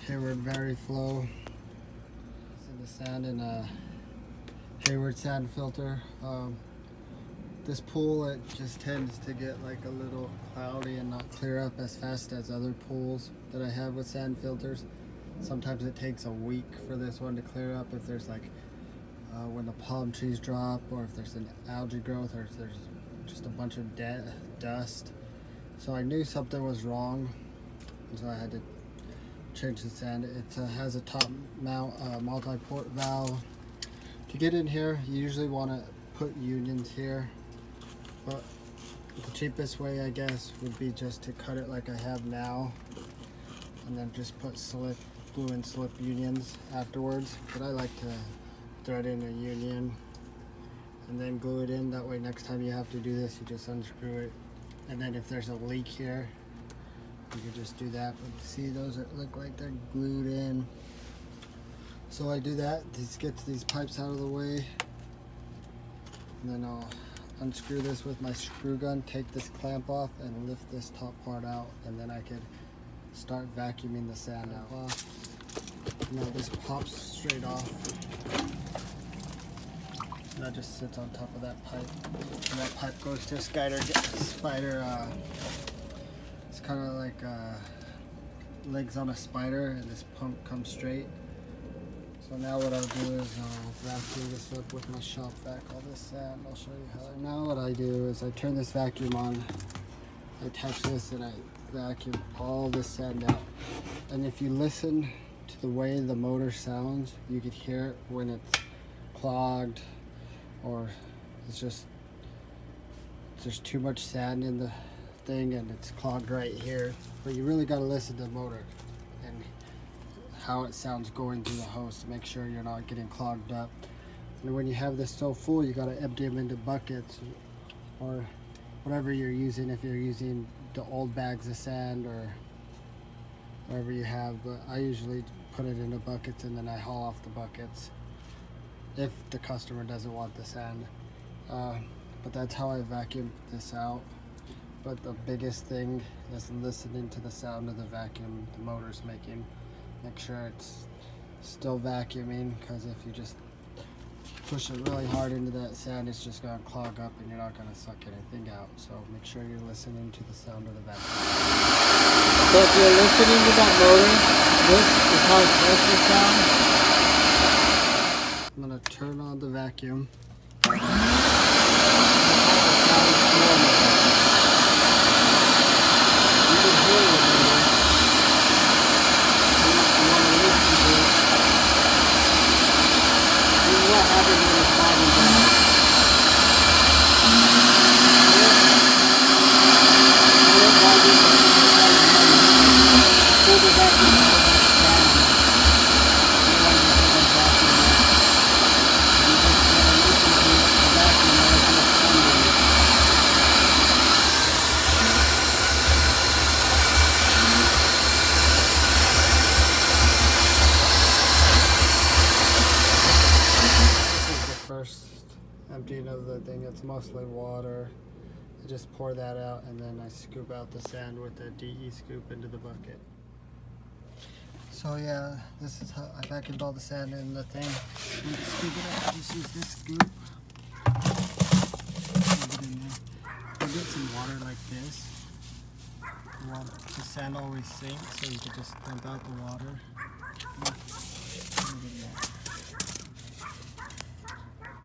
Hayward Vary Flow. The sand in a Hayward sand filter. This pool, it just tends to get like a little cloudy and not clear up as fast as other pools that I have with sand filters. Sometimes it takes a week for this one to clear up if there's like when the palm trees drop, or if there's an algae growth, or if there's just a bunch of dust. So I knew something was wrong, and so I had to change the sand. It has a top mount multi-port valve. To get in here, you usually want to put unions here, but the cheapest way, I guess, would be just to cut it like I have now, and then just put glue and slip unions afterwards. But I like to thread in a union and then glue it in. That way, next time you have to do this, you just unscrew it. And then if there's a leak here, you can just do that. But see, those look like they're glued in. So I do that. This gets these pipes out of the way, and then I'll unscrew this with my screw gun, take this clamp off, and lift this top part out, and then I could start vacuuming the sand out. Now this pops straight off. And that just sits on top of that pipe, and that pipe goes to a spider. It's kind of like legs on a spider, and this pump comes straight. So now what I'll do is I'll vacuum this up with my shop vac, all this sand. I'll show you how. So now what I do is I turn this vacuum on, I attach this, and I vacuum all this sand out. And if you listen to the way the motor sounds, you could hear it when it's clogged, or it's just there's too much sand in the thing and it's clogged right here. But you really got to listen to the motor and how it sounds going through the hose to make sure you're not getting clogged up. And when you have this so full, you got to empty them into buckets or whatever you're using, if you're using the old bags of sand or whatever you have. But I usually put it into buckets and then I haul off the buckets if the customer doesn't want the sand. But that's how I vacuum this out. But the biggest thing is listening to the sound of the vacuum the motor's making. Make sure it's still vacuuming, because if you just push it really hard into that sand, it's just going to clog up and you're not going to suck anything out. So make sure you're listening to the sound of the vacuum. So if you're listening to that motor, this is how it's supposed to sound. I'm going to turn on the vacuum. Emptying of the thing, it's mostly water. I just pour that out and then I scoop out the sand with the DE scoop into the bucket. So yeah, this is how I vacuumed all the sand in the thing. And to scoop it out, just use this scoop. Put it in there. I'll get some water like this. The sand always sinks, so you can just dump out the water.